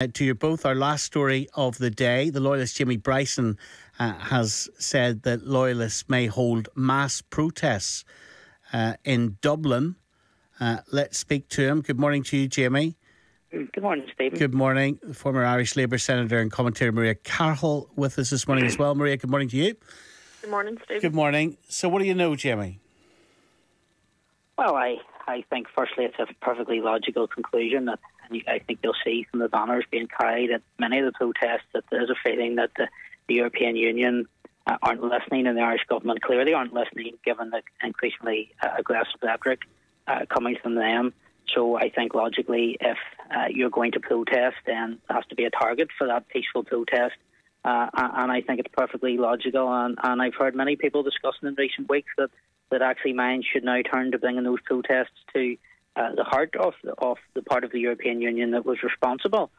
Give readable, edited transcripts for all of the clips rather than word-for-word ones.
To you both, our last story of the day. The Loyalist Jamie Bryson has said that Loyalists may hold mass protests in Dublin. Let's speak to him. Good morning to you, Jamie. Good morning, Stephen. Good morning. Former Irish Labour Senator and commentator Maria Carroll with us this morning as well. Maria, good morning to you. Good morning, Stephen. Good morning. So what do you know, Jamie? Well, I think firstly it's a perfectly logical conclusion that I think you'll see from the banners being carried at many of the protests that there's a feeling that the European Union aren't listening, and the Irish government clearly aren't listening given the increasingly aggressive rhetoric coming from them. So I think logically if you're going to protest, then there has to be a target for that peaceful protest. And I think it's perfectly logical, and I've heard many people discussing in recent weeks that actually minds should now turn to bringing those protests to the heart of the part of the European Union that was responsible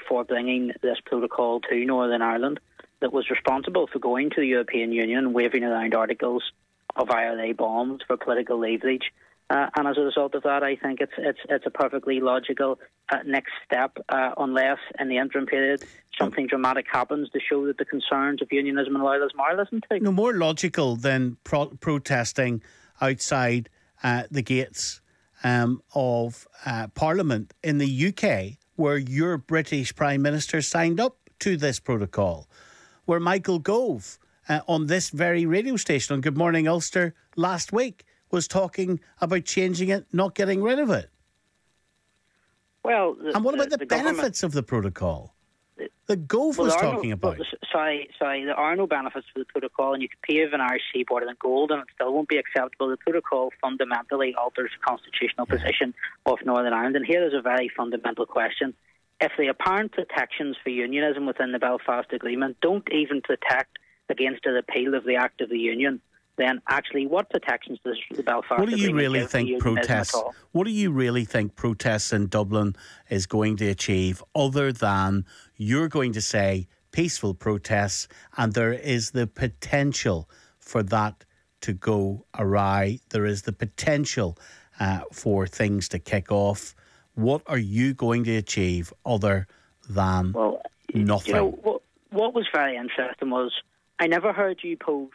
for bringing this protocol to Northern Ireland, that was responsible for going to the European Union, waving around articles of IRA bombs for political leverage. And as a result of that, I think it's a perfectly logical next step, unless in the interim period something dramatic happens to show that the concerns of unionism and loyalism are listened to. No more logical than protesting outside the gates of Parliament in the UK, where your British Prime Minister signed up to this protocol, where Michael Gove on this very radio station on Good Morning Ulster last week was talking about changing it, not getting rid of it. Well, and what about the benefits of the protocol that Gove was talking about? Sorry, there are no benefits for the protocol, and you could pave an Irish seaboard in gold and it still won't be acceptable. The protocol fundamentally alters the constitutional position of Northern Ireland, and here is a very fundamental question. If the apparent protections for unionism within the Belfast Agreement don't even protect against a repeal of the Act of the Union, then actually what protections does the Belfast Agreement give to unionism at all? What do you really think protests in Dublin is going to achieve, other than you're going to say peaceful protests, and there is the potential for that to go awry? There is the potential for things to kick off. What are you going to achieve other than nothing? You know, what was very interesting was I never heard you pose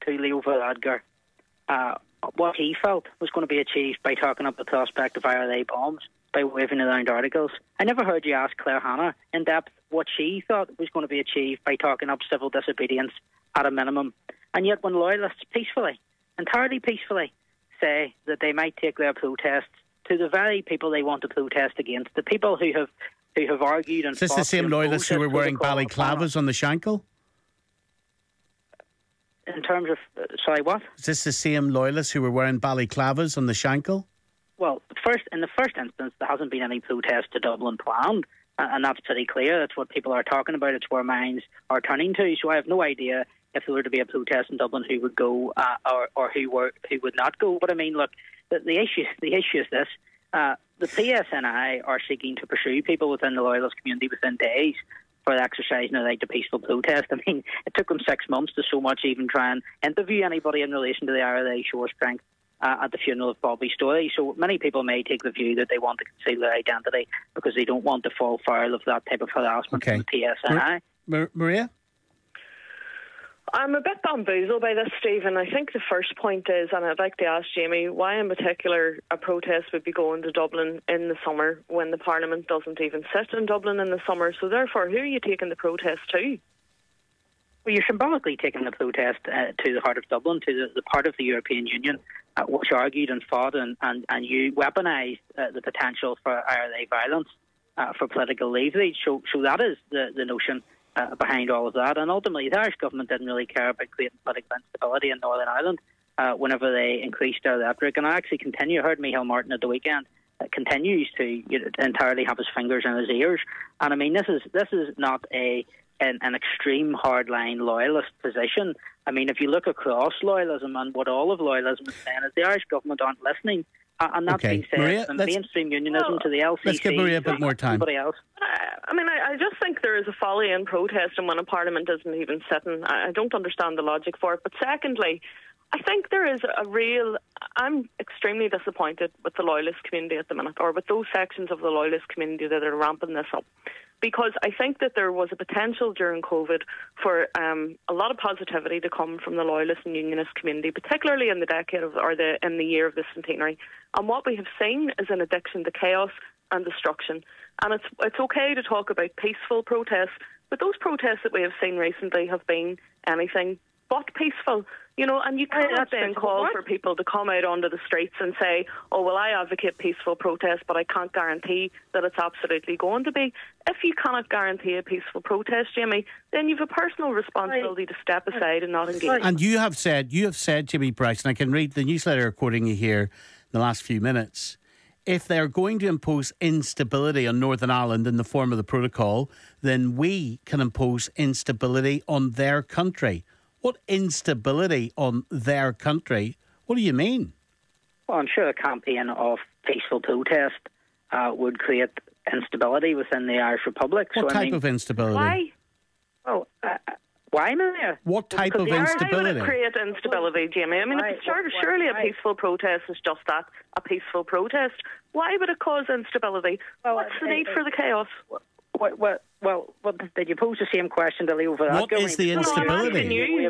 to Leo Varadkar what he felt was going to be achieved by talking up the prospect of IRA bombs, by waving around articles. I never heard you ask Claire Hanna in depth what she thought was going to be achieved by talking up civil disobedience at a minimum. And yet when loyalists peacefully, entirely peacefully, say that they might take their protests to the very people they want to protest against, the people who have argued and fought... Is this the same loyalists who were wearing balaclavas on the Shankill? In terms of... sorry, what? Is this the same loyalists who were wearing balaclavas on the Shankill? Well, in the first instance, there hasn't been any protest to Dublin planned, and that's pretty clear. That's what people are talking about. It's where minds are turning to. So I have no idea if there were to be a protest in Dublin who would go or who would not go. But I mean, look, the issue is this. The PSNI are seeking to pursue people within the loyalist community within days for exercising the right to peaceful protest. I mean, it took them 6 months to so much even try and interview anybody in relation to the IRA show strength at the funeral of Bobby Story. So many people may take the view that they want to conceal their identity because they don't want to fall foul of that type of harassment from the PSNI. Maria? I'm a bit bamboozled by this, Stephen. I think the first point is, and I'd like to ask Jamie, why in particular a protest would be going to Dublin in the summer when the Parliament doesn't even sit in Dublin in the summer. So therefore, who are you taking the protest to? Well, you're symbolically taking the protest to the heart of Dublin, to the part of the European Union which argued and fought and you weaponised the potential for IRA violence for political leverage. So that is the notion behind all of that. And ultimately, the Irish government didn't really care about creating political instability in Northern Ireland whenever they increased their rhetoric. And I actually I heard Micheál Martin at the weekend, continues to entirely have his fingers in his ears. And I mean, this is not an extreme hardline loyalist position. I mean, if you look across loyalism, and what all of loyalism is saying is the Irish government aren't listening. And that's being said Maria, from mainstream unionism to the LCC. Let's give Maria a bit more time. Everybody else. I mean, I just think there is a folly in protesting when a parliament isn't even sitting. I don't understand the logic for it. But secondly, I think there is I'm extremely disappointed with the loyalist community at the minute, or with those sections of the loyalist community that are ramping this up. because I think that there was a potential during COVID for a lot of positivity to come from the Loyalist and Unionist community, particularly in the decade of, in the year of the centenary. And what we have seen is an addiction to chaos and destruction. And it's okay to talk about peaceful protests, but those protests that we have seen recently have been anything but peaceful. You know, and you cannot then call for people to come out onto the streets and say, oh, well, I advocate peaceful protest, but I can't guarantee that it's absolutely going to be. If you cannot guarantee a peaceful protest, Jamie, then you've a personal responsibility to step aside and not engage. And you have said, Jamie Bryson, I can read the newsletter quoting you here in the last few minutes. If they're going to impose instability on Northern Ireland in the form of the protocol, then we can impose instability on their country. What instability on their country? What do you mean? Well, I'm sure a campaign of peaceful protest would create instability within the Irish Republic. What type of instability? Why? Oh, why, Maria? What type of instability? Why would it create instability, Jamie? I mean, surely a peaceful protest is just that, a peaceful protest. Why would it cause instability? What's the need for the chaos? Well, did you pose the same question to Leo Varadkar? What is the instability? I'm asking you,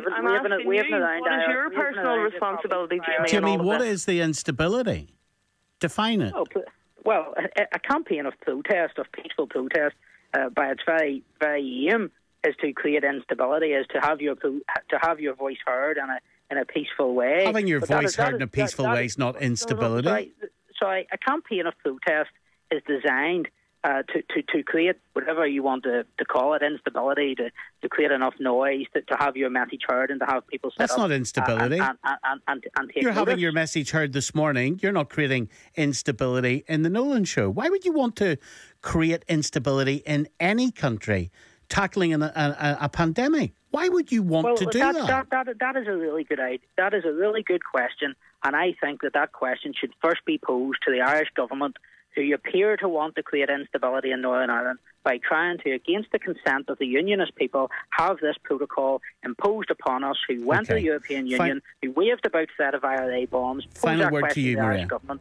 what is your personal responsibility, Jamie? Jimmy, what is the instability? Define it. Well, a campaign of protest, of peaceful protest, by its very, very aim, is to create instability, is to have your voice heard in a peaceful way. Having your voice heard in a peaceful way is not instability. Sorry, a campaign of protest is designed to create whatever you want to call it, instability, to create enough noise, to have your message heard and to have people set That's up. That's not instability. And take You're notice. having your message heard this morning. You're not creating instability in the Nolan show. Why would you want to create instability in any country tackling a pandemic? Why would you want to do that? That is a really good idea. That is a really good question, and I think that question should first be posed to the Irish government, who appear to want to create instability in Northern Ireland by trying to, against the consent of the Unionist people, have this protocol imposed upon us, who went to the European Union, who waved about threat of IRA bombs. Final word to you, Maria. Government.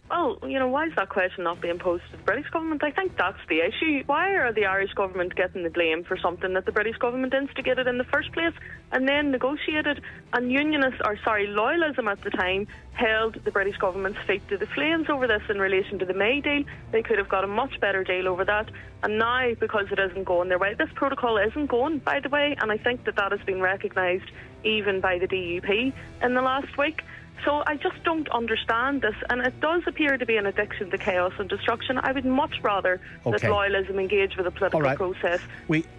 Well, you know, why is that question not being posed to the British government? I think that's the issue. Why are the Irish government getting the blame for something that the British government instigated in the first place and then negotiated? And Loyalism at the time held the British government's feet to the flames over this in relation to the May deal. They could have got a much better deal over that. And now, because it isn't going their way, this protocol isn't going, by the way, and I think that has been recognised even by the DUP in the last week. So I just don't understand this, and it does appear to be an addiction to chaos and destruction. I would much rather that Loyalism engage with the political process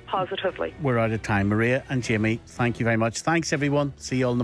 positively. We're out of time. Maria and Jamie, thank you very much. Thanks, everyone. See you all in the